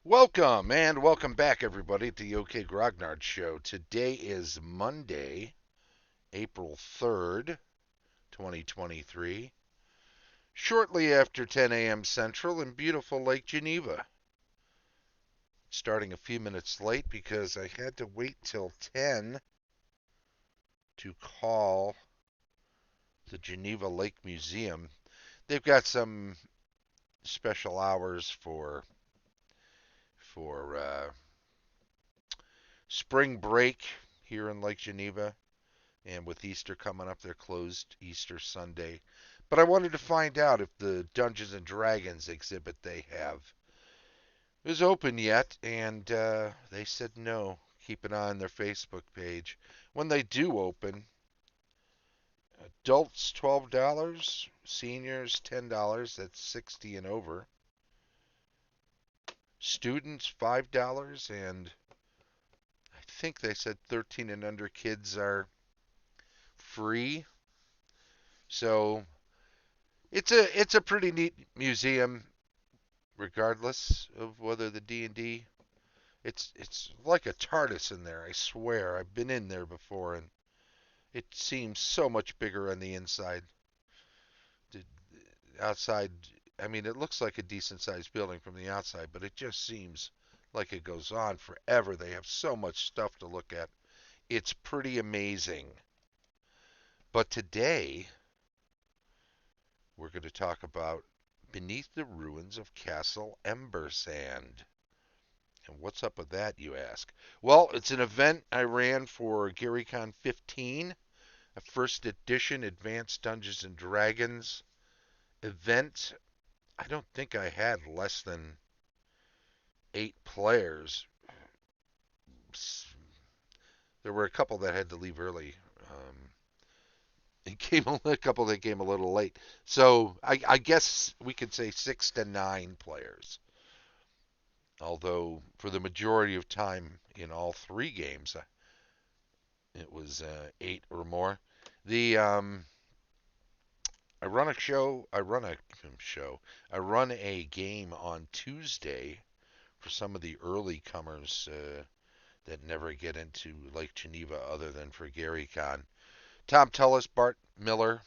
Welcome and welcome back, everybody, to the OK Grognard Show. Today is Monday, April 3rd, 2023, shortly after 10 a.m. Central in beautiful Lake Geneva. Starting a few minutes late because I had to wait till 10 to call the Geneva Lake Museum. They've got some special hours for spring break here in Lake Geneva. And with Easter coming up, they're closed Easter Sunday. But I wanted to find out if the Dungeons and Dragons exhibit they have is open yet, and they said no. Keep an eye on their Facebook page. When they do open, adults $12, seniors $10. That's 60 and over. Students $5, and I think they said 13 and under kids are free. So it's a pretty neat museum, regardless of whether the D&D. It's like a TARDIS in there. I swear, I've been in there before, and it seems so much bigger on the inside. The outside, I mean, it looks like a decent sized building from the outside, but it just seems like it goes on forever. They have so much stuff to look at. It's pretty amazing. But today, we're going to talk about Beneath the Ruins of Castle Embersand. And what's up with that, you ask? Well, it's an event I ran for GaryCon 15, a first edition Advanced Dungeons and Dragons event. I don't think I had less than 8 players. There were a couple that had to leave early. It came a couple that came a little late. So I guess we could say 6 to 9 players. Although for the majority of time in all three games, it was 8 or more. The I run a show. I run a game on Tuesday for some of the early comers that never get into Lake Geneva other than for GaryCon. Tom Tullis, Bart Miller,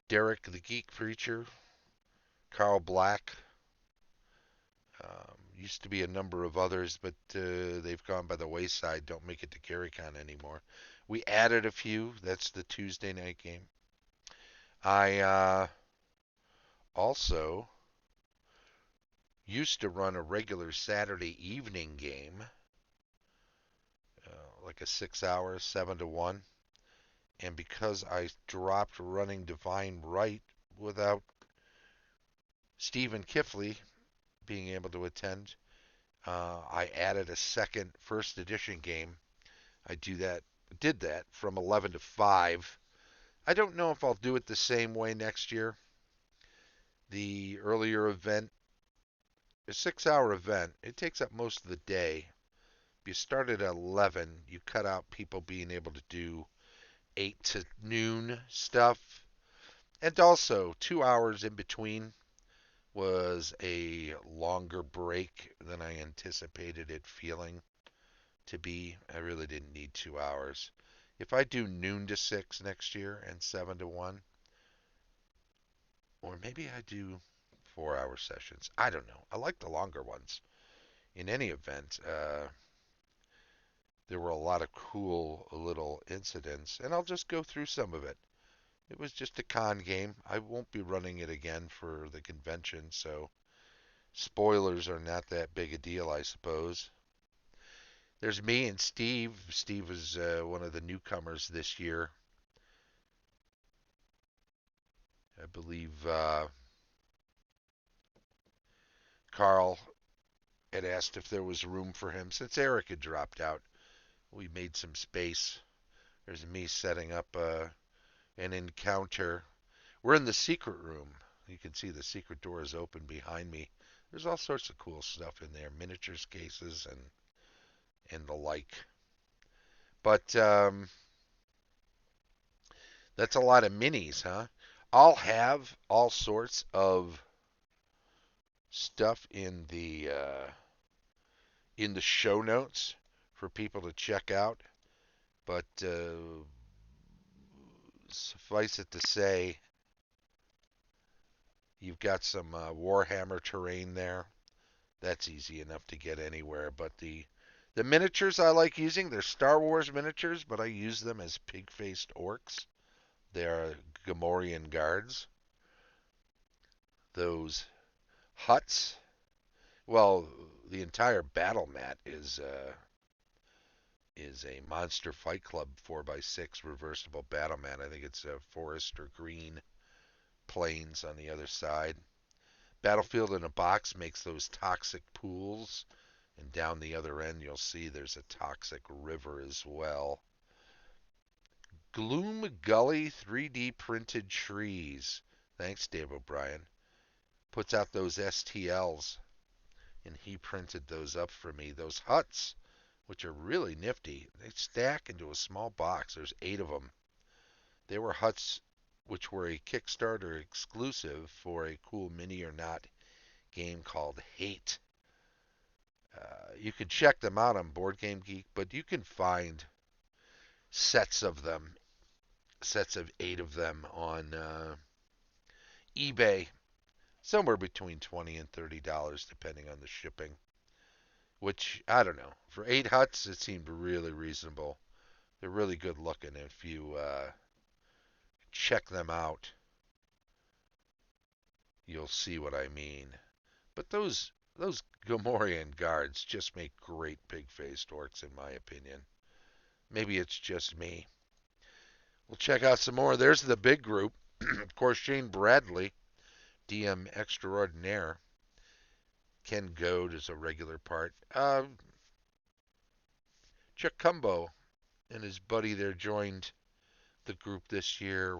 Derek the Geek Preacher, Carl Black. Used to be a number of others, but they've gone by the wayside. Don't make it to GaryCon anymore. We added a few. That's the Tuesday night game. I also used to run a regular Saturday evening game, like a 6 hour, 7 to 1. And because I dropped running Divine Right without Stephen Kifley being able to attend, I added a second first edition game. I did that from 11 to 5. I don't know if I'll do it the same way next year. The earlier event, a 6 hour event, it takes up most of the day. If you start at 11, you cut out people being able to do 8 to noon stuff. And also, 2 hours in between was a longer break than I anticipated it feeling to be. I really didn't need 2 hours. If I do noon to 6 next year and 7 to 1, or maybe I do 4 hour sessions. I don't know. I like the longer ones. In any event, there were a lot of cool little incidents, and I'll just go through some of it. It was just a con game. I won't be running it again for the convention, so spoilers are not that big a deal, I suppose. There's me and Steve. Steve is one of the newcomers this year. I believe Carl had asked if there was room for him since Eric had dropped out. We made some space. There's me setting up an encounter. We're in the secret room. You can see the secret door is open behind me. There's all sorts of cool stuff in there, miniatures cases and the like. But that's a lot of minis, huh? I'll have all sorts of stuff in the show notes for people to check out. But suffice it to say, you've got some Warhammer terrain there. That's easy enough to get anywhere. But the miniatures I like using, they're Star Wars miniatures, but I use them as pig-faced orcs. They're Gamorrean guards. Those huts, well, the entire battle mat is a Monster Fight Club 4x6 reversible battle mat. I think it's a forest or green plains on the other side. Battlefield in a Box makes those toxic pools, and down the other end you'll see there's a toxic river as well. Gloom Gully 3D printed trees. Thanks, Dave O'Brien. Puts out those STLs, and he printed those up for me. Those huts, which are really nifty, they stack into a small box. There's 8 of them. They were huts which were a Kickstarter exclusive for a cool mini or not game called Hate. You can check them out on Board Game Geek, but you can find sets of them, sets of 8 of them on eBay, somewhere between $20 and $30, depending on the shipping. Which, I don't know. For 8 huts, it seemed really reasonable. They're really good looking. If you check them out, you'll see what I mean. But those Gamorrean guards just make great pig-faced orcs, in my opinion. Maybe it's just me. We'll check out some more. There's the big group. Of course, Shane Bradley, DM extraordinaire. Ken Goad is a regular part. Chuck Cumbo and his buddy there joined the group this year.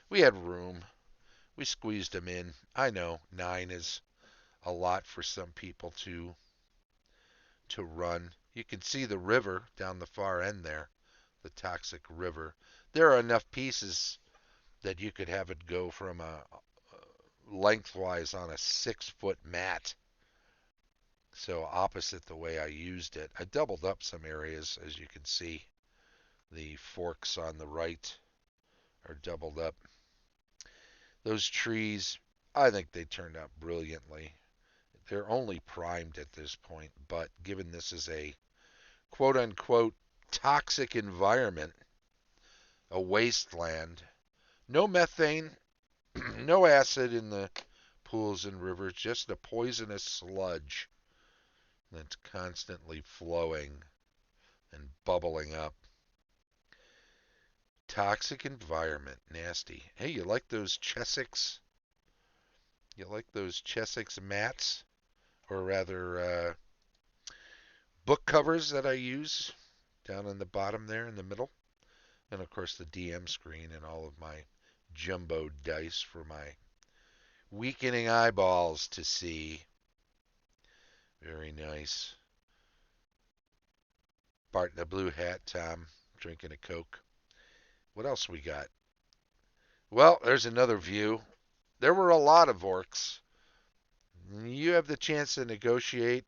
We had room. We squeezed them in. I know 9 is a lot for some people to run. You can see the river down the far end there, the toxic river. There are enough pieces that you could have it go from a lengthwise on a 6-foot mat. So opposite the way I used it. I doubled up some areas, as you can see. The forks on the right are doubled up. Those trees, I think they turned out brilliantly. They're only primed at this point, but given this is a quote-unquote toxic environment, a wasteland, no methane, no acid in the pools and rivers, just a poisonous sludge that's constantly flowing and bubbling up. Toxic environment, nasty. Hey, you like those Chessex? You like those Chessex mats? Or rather, book covers that I use down on the bottom there in the middle. And of course the DM screen and all of my jumbo dice for my weakening eyeballs to see. Very nice. Bart in a blue hat, Tom drinking a Coke. What else we got? Well, there's another view. There were a lot of orcs. You have the chance to negotiate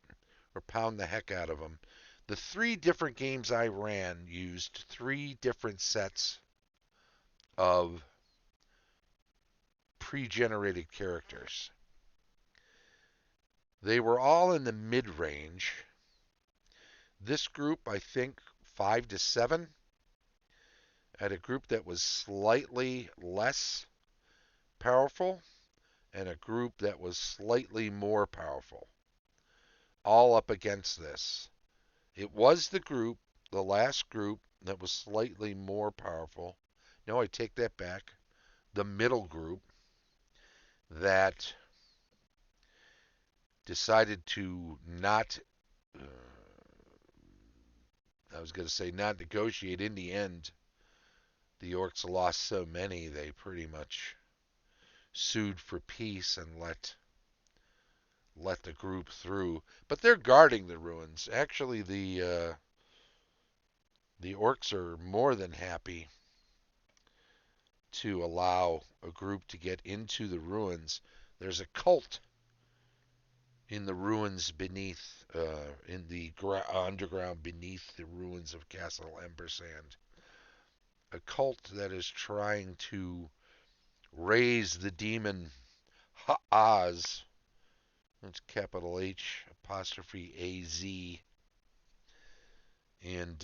or pound the heck out of them. The 3 different games I ran used 3 different sets of pre-generated characters. They were all in the mid-range. This group, I think, 5 to 7. I had a group that was slightly less powerful and a group that was slightly more powerful. All up against this. It was the last group, that was slightly more powerful. No, I take that back. The middle group that decided to not, I was going to say not negotiate. In the end, the Orcs lost so many, they pretty much sued for peace and let the group through. But they're guarding the ruins. Actually, the Orcs are more than happy to allow a group to get into the ruins. There's a cult in the ruins beneath, in the underground beneath the ruins of Castle Embersand. A cult that is trying to raise the demon Ha'az. That's capital H apostrophe AZ. And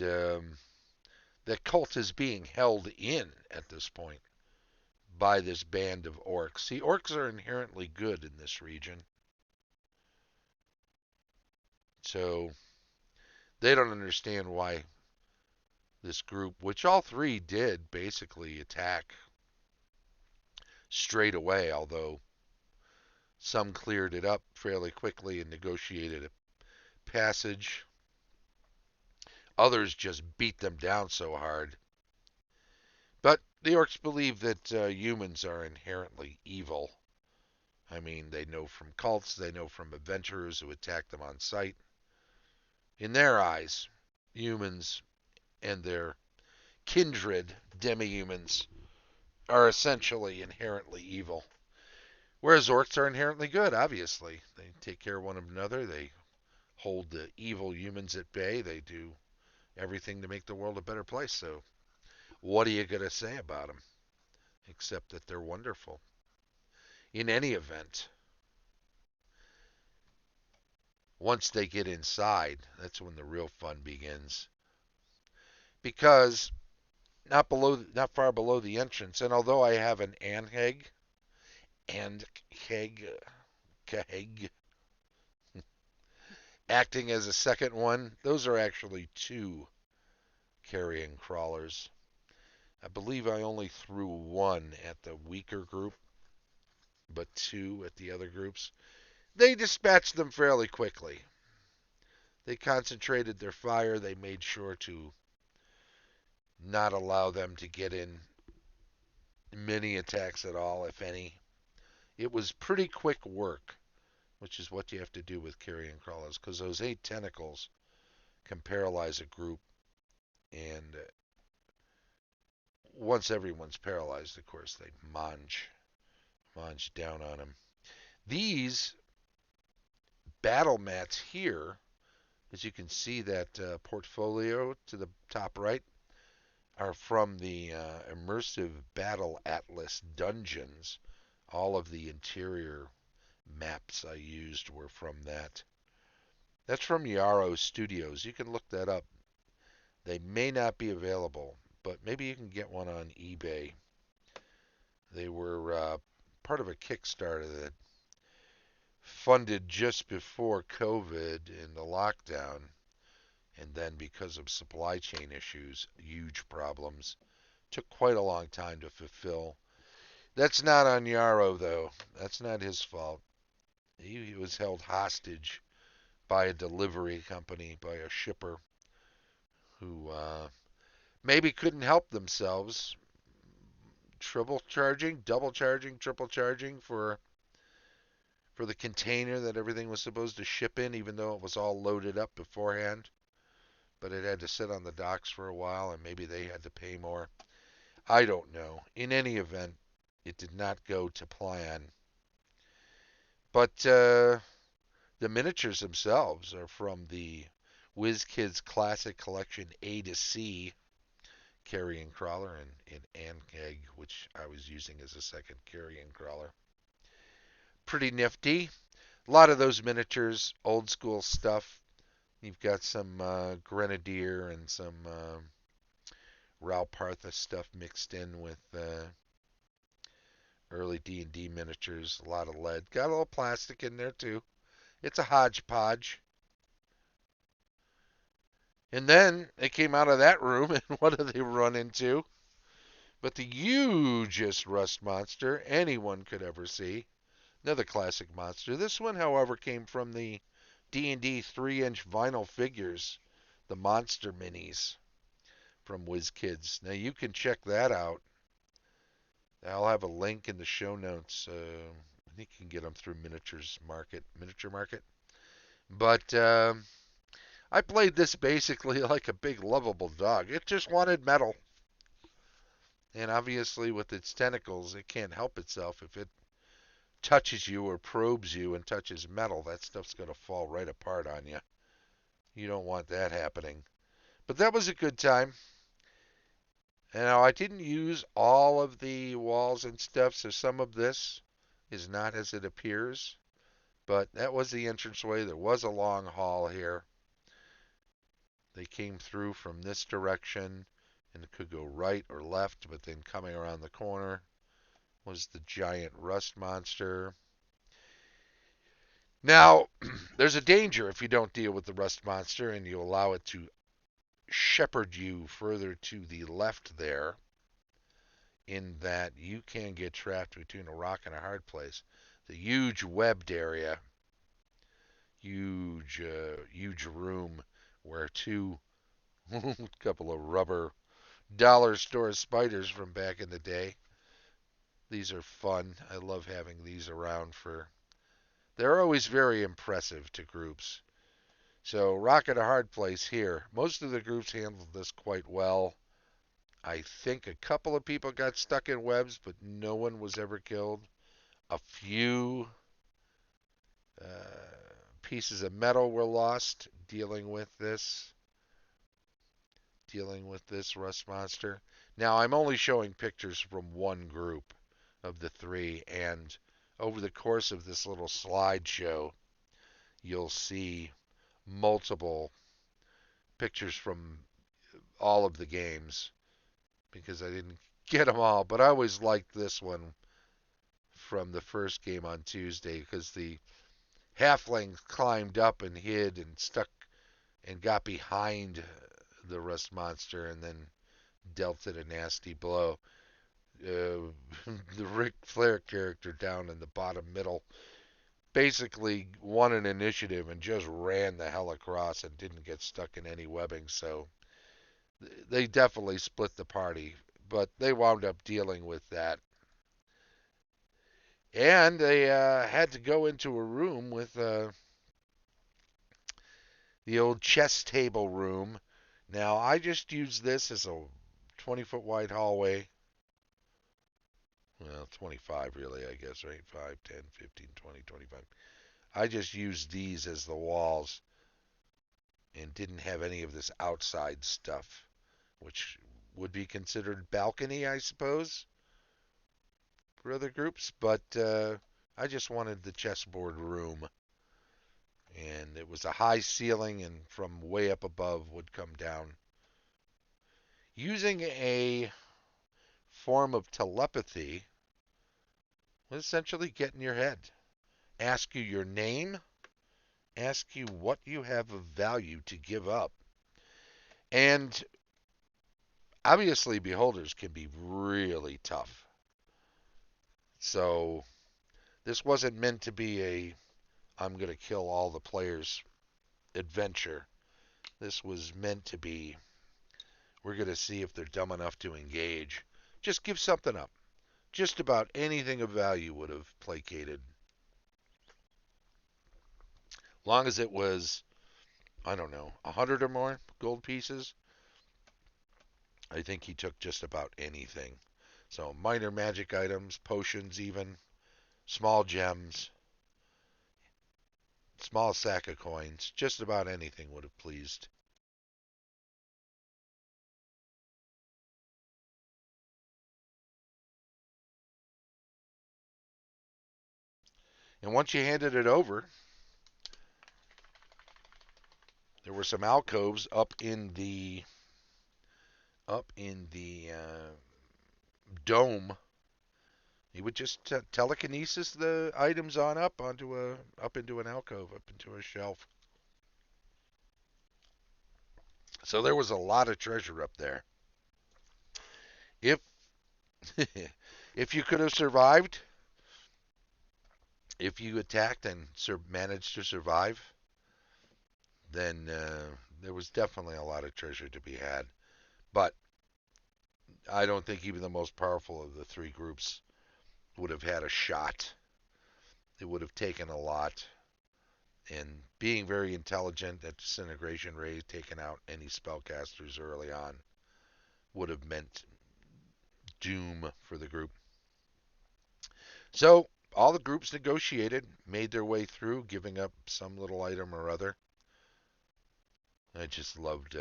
that cult is being held in at this point by this band of orcs. See, orcs are inherently good in this region. So they don't understand why this group, which all three did basically attack straight away, although some cleared it up fairly quickly and negotiated a passage. Others just beat them down so hard. But the orcs believe that humans are inherently evil. I mean, they know from cults, they know from adventurers who attack them on sight. In their eyes, humans and their kindred demi-humans are essentially inherently evil. Whereas orcs are inherently good, obviously. They take care of one another, they hold the evil humans at bay, they do everything to make the world a better place. So, what are you going to say about them? Except that they're wonderful. In any event, once they get inside, that's when the real fun begins. Because not far below the entrance, and although I have an Anheg and Kaheg acting as a second one, those are actually two carrion crawlers. I believe I only threw one at the weaker group, but two at the other groups. They dispatched them fairly quickly. They concentrated their fire. They made sure to not allow them to get in many attacks at all, if any. It was pretty quick work, which is what you have to do with carrion crawlers, because those 8 tentacles can paralyze a group, and once everyone's paralyzed, of course, they mange down on them. These battle mats here, as you can see that portfolio to the top right, are from the Immersive Battle Atlas dungeons. All of the interior maps I used were from that. That's from Yarrow Studios. You can look that up. They may not be available, but maybe you can get one on eBay. They were part of a Kickstarter that funded just before COVID and the lockdown, and then because of supply chain issues, huge problems, took quite a long time to fulfill. That's not on Yarrow, though. That's not his fault. He was held hostage by a delivery company, by a shipper who maybe couldn't help themselves. Triple charging, double charging, triple charging for the container that everything was supposed to ship in, even though it was all loaded up beforehand. But it had to sit on the docks for a while, and maybe they had to pay more. I don't know. In any event, it did not go to plan. But the miniatures themselves are from the WizKids Classic Collection A to C carrion crawler and Ankeg, which I was using as a second carrion crawler. Pretty nifty. A lot of those miniatures, old school stuff. You've got some Grenadier and some Raupartha stuff mixed in with early D&D miniatures. A lot of lead. Got a little plastic in there too. It's a hodgepodge. And then they came out of that room, and what did they run into? But the hugest rust monster anyone could ever see. Another classic monster. This one, however, came from the D&D 3-inch vinyl figures, the Monster Minis from WizKids. Now you can check that out. I'll have a link in the show notes. I think you can get them through Miniature Market. But I played this basically like a big lovable dog. It just wanted metal. And obviously with its tentacles, it can't help itself. If it touches you or probes you and touches metal, that stuff's going to fall right apart on you. You don't want that happening. But that was a good time. Now, I didn't use all of the walls and stuff, so some of this is not as it appears. But that was the entranceway. There was a long hall here. They came through from this direction and it could go right or left, but then coming around the corner was the giant rust monster. Now, there's a danger if you don't deal with the rust monster and you allow it to shepherd you further to the left there, in that you can get trapped between a rock and a hard place. The huge webbed area, huge room where two couple of rubber dollar store spiders from back in the day. These are fun. I love having these around for. They're always very impressive to groups. So rock and a hard place here. Most of the groups handled this quite well. I think a couple of people got stuck in webs, but no one was ever killed. A few pieces of metal were lost dealing with this rust monster. Now I'm only showing pictures from one group of the three, and over the course of this little slideshow, you'll see multiple pictures from all of the games because I didn't get them all, but I always liked this one from the first game on Tuesday because the halfling climbed up and hid and stuck and got behind the rust monster and then dealt it a nasty blow. The Ric Flair character down in the bottom middle basically won an initiative and just ran the hell across and didn't get stuck in any webbing. So they definitely split the party, but they wound up dealing with that. And they had to go into a room with the old chess table room. Now, I just used this as a 20-foot wide hallway. Well, 25 really, I guess, right? 5, 10, 15, 20, 25. I just used these as the walls and didn't have any of this outside stuff, which would be considered balcony, I suppose, for other groups. But I just wanted the chessboard room. And it was a high ceiling, and from way up above would come down. Using a form of telepathy would essentially get in your head, ask you your name, ask you what you have of value to give up. And obviously, beholders can be really tough. So this wasn't meant to be a I'm going to kill all the players adventure. This was meant to be we're going to see if they're dumb enough to engage. Just give something up. Just about anything of value would have placated. Long as it was, I don't know, 100 or more gold pieces, I think he took just about anything. So minor magic items, potions even, small gems, small sack of coins, just about anything would have pleased. And once you handed it over, there were some alcoves up in the dome. He would just telekinesis the items on up into an alcove, up into a shelf. So there was a lot of treasure up there. If if you could have survived, if you attacked and managed to survive, then there was definitely a lot of treasure to be had. But I don't think even the most powerful of the three groups would have had a shot. It would have taken a lot. And being very intelligent at disintegration ray, taking out any spellcasters early on, would have meant doom for the group. So all the groups negotiated, made their way through, giving up some little item or other. I just loved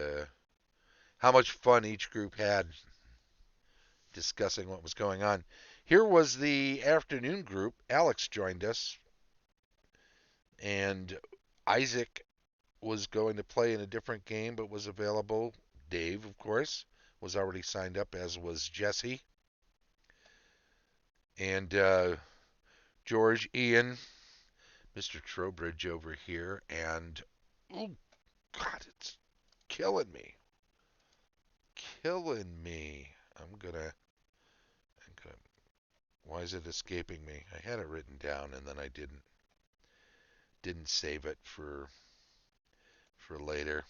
how much fun each group had discussing what was going on. Here was the afternoon group. Alex joined us, and Isaac was going to play in a different game but was available. Dave, of course, was already signed up, as was Jesse. And George, Ian, Mr. Trowbridge over here, and oh God, it's killing me, killing me. I'm gonna. Why is it escaping me? I had it written down and then I didn't save it for later.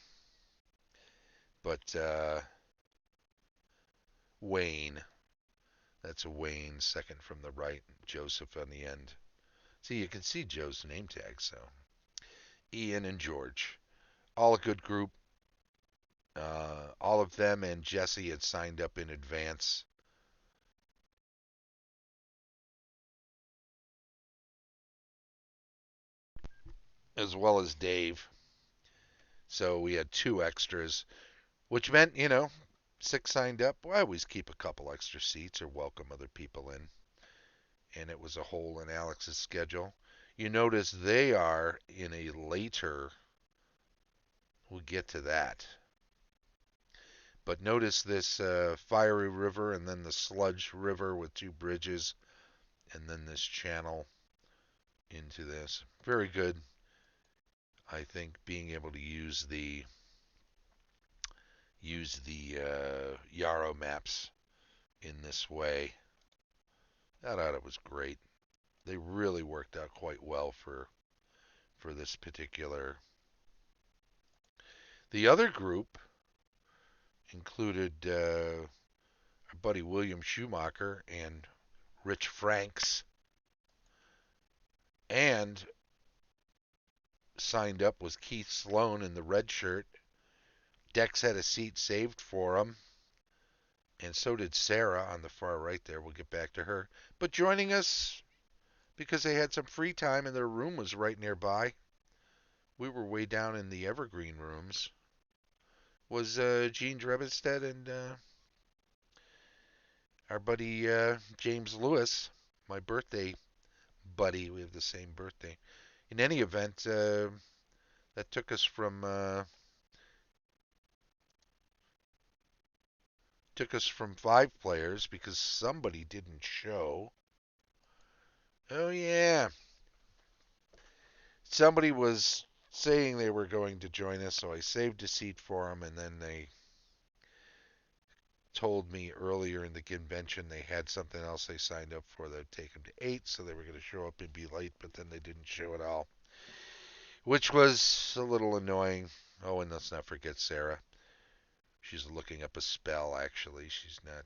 But Wayne, that's a Wayne, second from the right, Joseph on the end. See, you can see Joe's name tag. So Ian and George, all a good group. All of them and Jesse had signed up in advance. As well as Dave. So we had two extras, which meant, 6 signed up. Well, I always keep a couple extra seats or welcome other people in. And it was a hole in Alex's schedule. You notice they are in a later, we'll get to that. But notice this fiery river and then the sludge river with 2 bridges and then this channel into this. Very good. I think being able to use the Yarrow maps in this way. I thought it was great. They really worked out quite well for this particular. The other group included our buddy William Schumacher and Rich Franks, and signed up was Keith Sloan in the red shirt. Dex had a seat saved for him, and so did Sarah on the far right there. We'll get back to her. But joining us, because they had some free time and their room was right nearby, we were way down in the Evergreen rooms, was Gene Drebinstead and our buddy James Lewis, my birthday buddy. We have the same birthday. In any event, that took us from 5 players because somebody didn't show. Oh yeah, somebody was saying they were going to join us, so I saved a seat for them, and then they told me earlier in the convention they had something else they signed up for that would take them to 8, so they were going to show up and be late, but then they didn't show at all, which was a little annoying. Oh, and let's not forget Sarah. She's looking up a spell, actually. She's not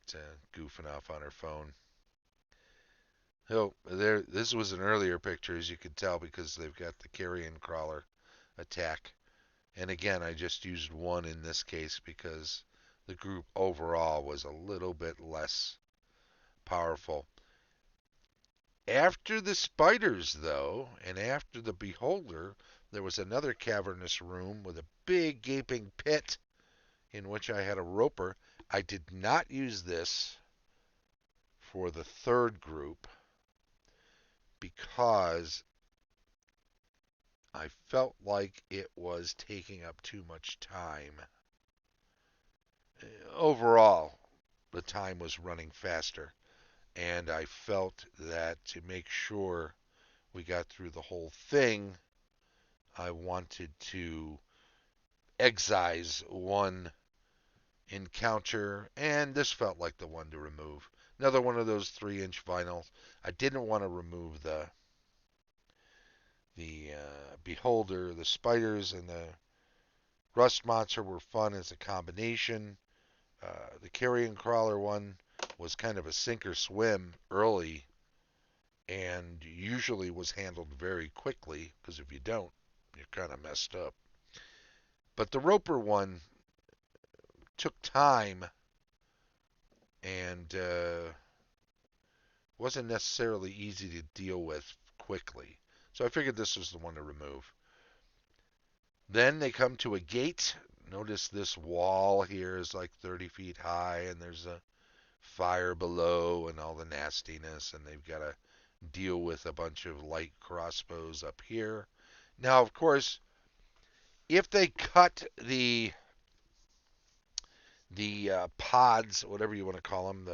goofing off on her phone. Oh, there. This was an earlier picture, as you can tell, because they've got the carrion crawler attack. And again, I just used 1 in this case because the group overall was a little bit less powerful. After the spiders, though, and after the beholder, there was another cavernous room with a big gaping pit in which I had a roper. I did not use this for the third group because I felt like it was taking up too much time. Overall, the time was running faster, and I felt that to make sure we got through the whole thing, I wanted to excise 1 encounter, and this felt like the one to remove. Another one of those 3-inch vinyls. I didn't want to remove the beholder. The spiders and the rust monster were fun as a combination. The carrion crawler one was kind of a sink or swim early, and usually was handled very quickly, because if you don't, you're kind of messed up. But the roper one took time, and wasn't necessarily easy to deal with quickly. So I figured this was the one to remove. Then they come to a gate. Notice this wall here is like 30 feet high, and there's a fire below and all the nastiness, and they've got to deal with a bunch of light crossbows up here. Now, of course, if they cut the pods, whatever you want to call them,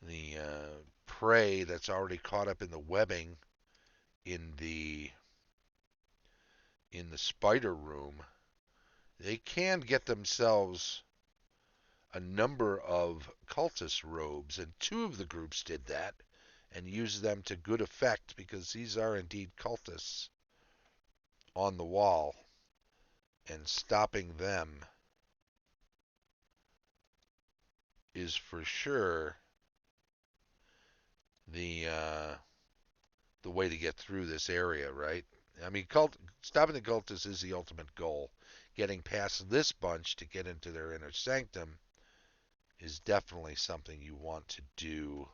the prey that's already caught up in the webbing in the spider room, they can get themselves a number of cultist robes, and two of the groups did that and used them to good effect because these are indeed cultists on the wall, and stopping them is for sure the uh, the way to get through this area, right? I mean, stopping the cultists is the ultimate goal. Getting past this bunch to get into their inner sanctum is definitely something you want to do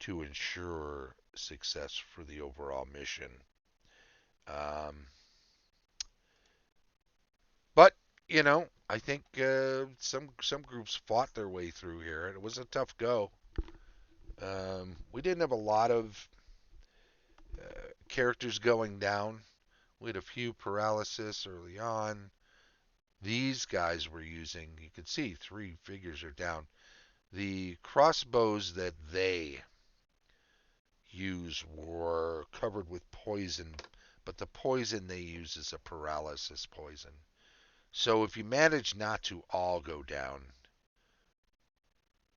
to ensure success for the overall mission. Um, but I think some groups fought their way through here. It was a tough go. We didn't have a lot of characters going down. We had a few paralysis early on. These guys were using, you can see 3 figures are down. The crossbows that they use were covered with poison, but the poison they use is a paralysis poison. So if you manage not to all go down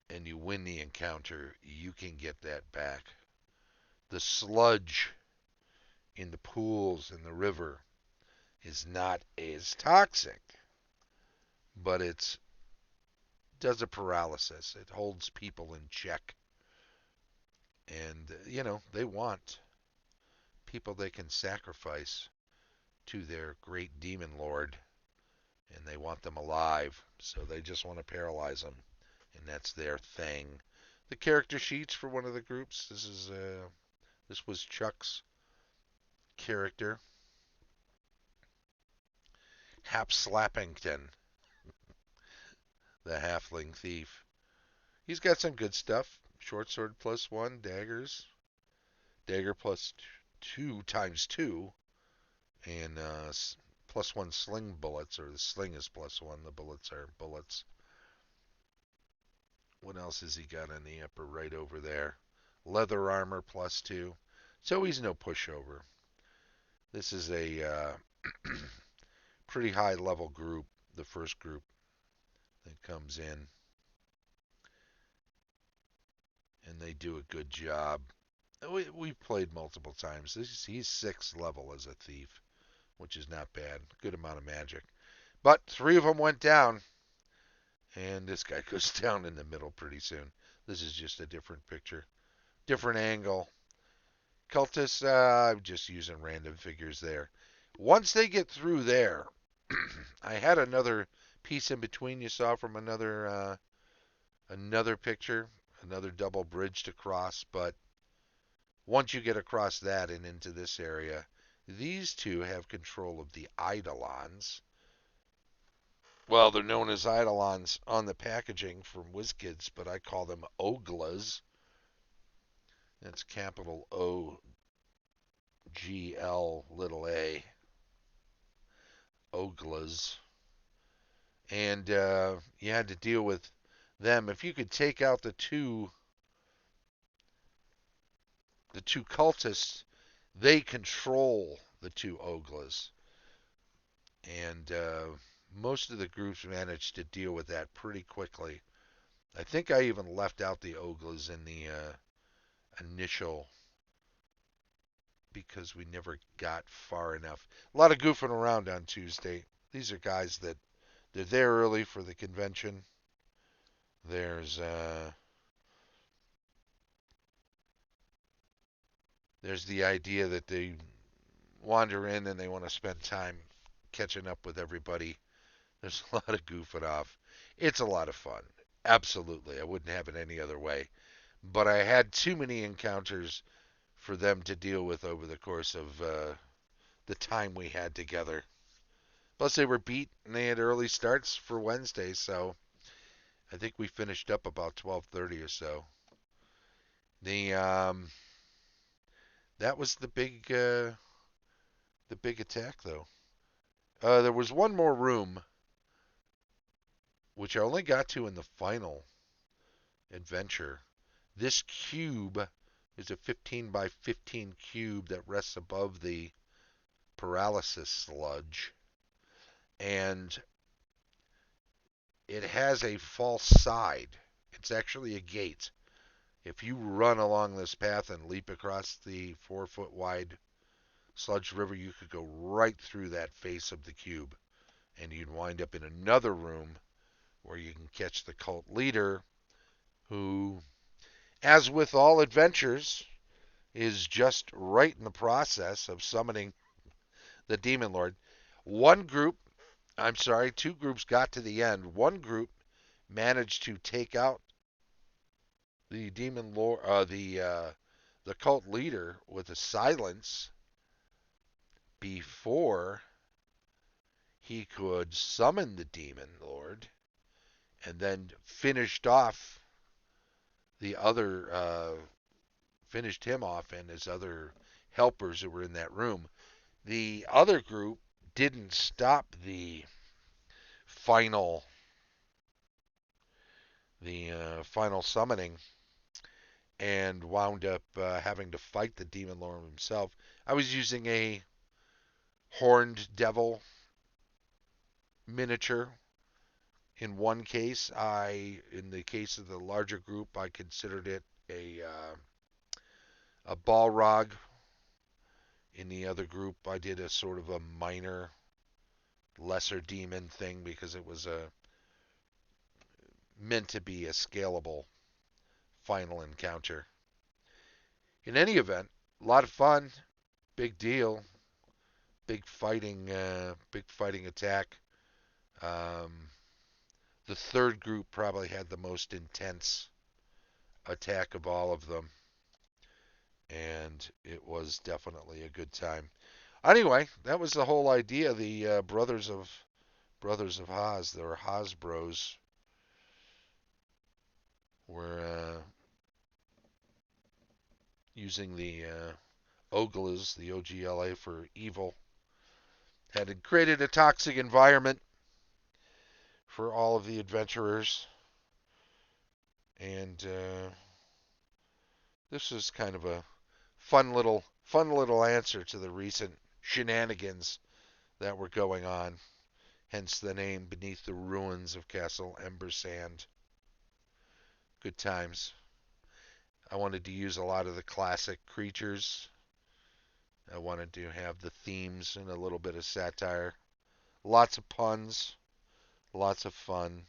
and you win the encounter, you can get that back. The sludge in the pools in the river is not as toxic, but it does a paralysis. It holds people in check. And, they want people they can sacrifice to their great demon lord, and they want them alive. So they just want to paralyze them, and that's their thing. The character sheets for one of the groups. This was Chuck's character, Hap Slappington, the halfling thief. He's got some good stuff. Short sword +1, daggers, dagger +2 times 2, and +1 sling bullets, or the sling is +1. The bullets are bullets. What else has he got in the upper right over there? Leather armor +2. So he's no pushover. This is a pretty high level group, the first group that comes in, and they do a good job. We've played multiple times. He's 6th level as a thief, which is not bad. Good amount of magic. But 3 of them went down, and this guy goes down in the middle pretty soon. This is just a different picture, different angle. Cultists, I'm just using random figures there. Once they get through there, I had another piece in between you saw from another picture, another double bridge to cross, but once you get across that and into this area, these two have control of the Eidolons. Well, they're known as Eidolons on the packaging from WizKids, but I call them Oglas. That's capital OGLA. Oglas. And you had to deal with them. If you could take out the two cultists, they control the 2 Oglas. And most of the groups managed to deal with that pretty quickly. I think I even left out the Oglas in the initial because we never got far enough. A lot of goofing around on Tuesday. These are guys that they're there early for the convention. There's the idea that they wander in and they want to spend time catching up with everybody. There's a lot of goofing off. It's a lot of fun. Absolutely. I wouldn't have it any other way. but I had too many encounters for them to deal with over the course of the time we had together. Plus, they were beat and they had early starts for Wednesday, so I think we finished up about 12:30 or so. The that was the big attack though. There was one more room which I only got to in the final adventure. This cube is a 15 by 15 cube that rests above the paralysis sludge, and it has a false side. It's actually a gate. If you run along this path and leap across the 4 foot wide sludge river, you could go right through that face of the cube, and you'd wind up in another room where you can catch the cult leader, who, as with all adventures, is just right in the process of summoning the Demon Lord. One group, I'm sorry, two groups got to the end. One group managed to take out the Demon Lord, the cult leader with a silence before he could summon the Demon Lord, and then finished off the other, finished him off and his other helpers who were in that room. The other group didn't stop final the final summoning and wound up having to fight the Demon Lord himself. I was using a horned devil miniature. In one case, in the case of the larger group, I considered it a Balrog. In the other group, I did a sort of a minor, lesser demon thing because it was meant to be a scalable final encounter. In any event, a lot of fun, big deal, big fighting attack. Um, the third group probably had the most intense attack of all of them, and it was definitely a good time. Anyway, that was the whole idea. The Brothers of Haas, they were Haas Bros, were using the Oglas, the OGLA for evil, had created a toxic environment for all of the adventurers, and this was kind of a fun little answer to the recent shenanigans that were going on. Hence the name Beneath the Ruins of Castle Embersand. Good times. I wanted to use a lot of the classic creatures. I wanted to have the themes and a little bit of satire. Lots of puns, lots of fun.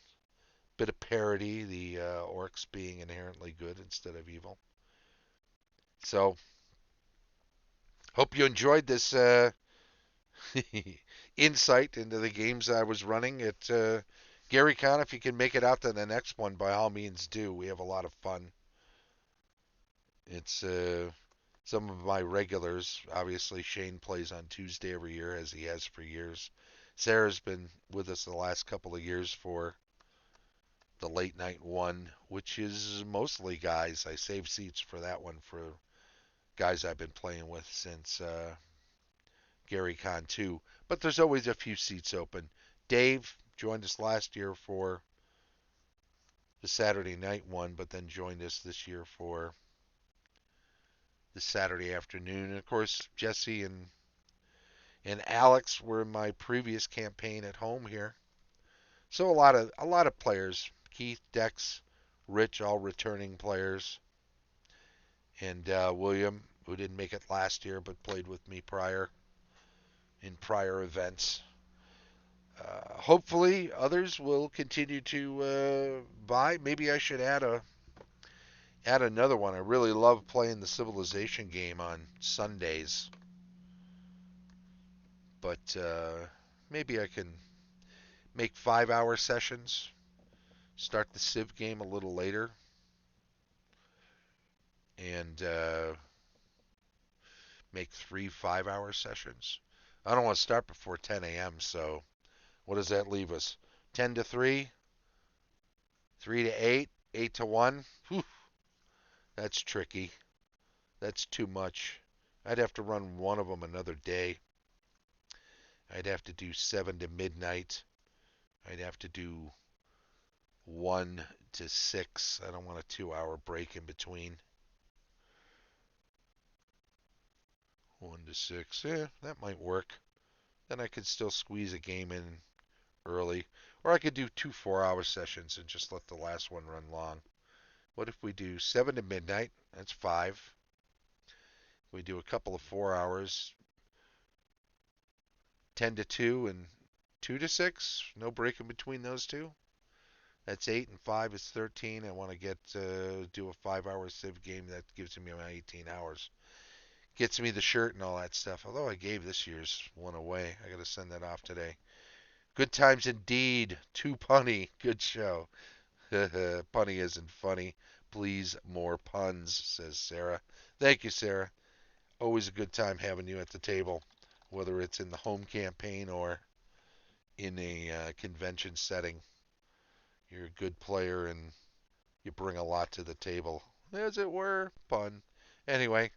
Bit of parody, the orcs being inherently good instead of evil. So, hope you enjoyed this insight into the games I was running at Gary Con. If you can make it out to the next one, by all means do. We have a lot of fun. It's some of my regulars. Obviously, Shane plays on Tuesday every year, as he has for years. Sarah's been with us the last couple of years for the late night one, which is mostly guys. I save seats for that one for guys I've been playing with since Gary Con 2. But there's always a few seats open. Dave joined us last year for the Saturday night one, but then joined us this year for the Saturday afternoon. And of course, Jesse and Alex were in my previous campaign at home here. So a lot of players. Keith, Dex, Rich, all returning players, and William, who didn't make it last year but played with me in prior events. Hopefully, others will continue to buy. Maybe I should add another one. I really love playing the Civilization game on Sundays, but maybe I can make 5-hour sessions. Start the Civ game a little later. and make 3 5-hour sessions. I don't want to start before 10 a.m. So what does that leave us? 10 to 3, 3 to 8, 8 to 1. Whew, that's tricky. That's too much. I'd have to run one of them another day. I'd have to do 7 to midnight. I'd have to do 1 to 6. I don't want a 2-hour break in between. 1 to 6. Yeah, that might work. Then I could still squeeze a game in early. Or I could do 2 4-hour sessions and just let the last one run long. What if we do 7 to midnight? That's 5. We do a couple of 4 hours, 10 to 2 and 2 to 6. No break in between those two. That's 8 and 5 is 13. I want to do a 5-hour Civ game that gives me my 18 hours. Gets me the shirt and all that stuff. Although I gave this year's one away. I got to send that off today. Good times indeed. Too punny. Good show. Punny isn't funny. Please, more puns, says Sarah. Thank you, Sarah. Always a good time having you at the table, whether it's in the home campaign or in a convention setting. You're a good player and you bring a lot to the table, as it were. Pun. Anyway,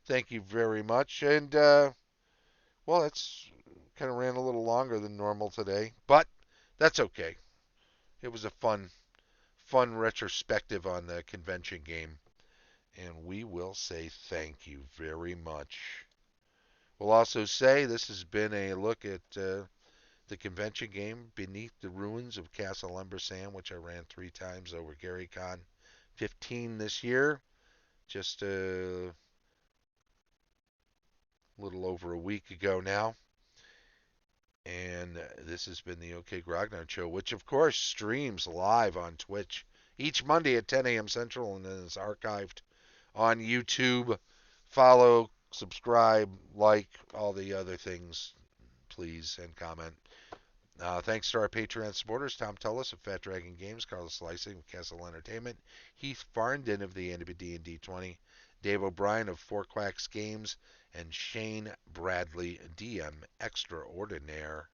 thank you very much. And, well, that's kind of ran a little longer than normal today, but that's okay. It was a fun retrospective on the convention game. And we will say thank you very much. We'll also say this has been a look at the convention game Beneath the Ruins of Castle Embersand, which I ran 3 times over GaryCon 15 this year. Just a little over a week ago now. And this has been the OK Grognard Show, which of course streams live on Twitch each Monday at 10 a.m. Central and then is archived on YouTube. Follow, subscribe, like, all the other things, please, and comment. Thanks to our Patreon supporters, Tom Tullis of Fat Dragon Games, Carlos Slicing of Castle Entertainment, Heath Farndon of the D&D 20, Dave O'Brien of Quacks Games, and Shane Bradley, DM Extraordinaire.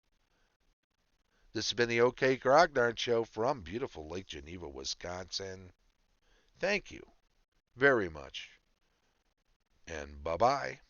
This has been the OK Grognard Show from beautiful Lake Geneva, Wisconsin. Thank you very much, and bye-bye.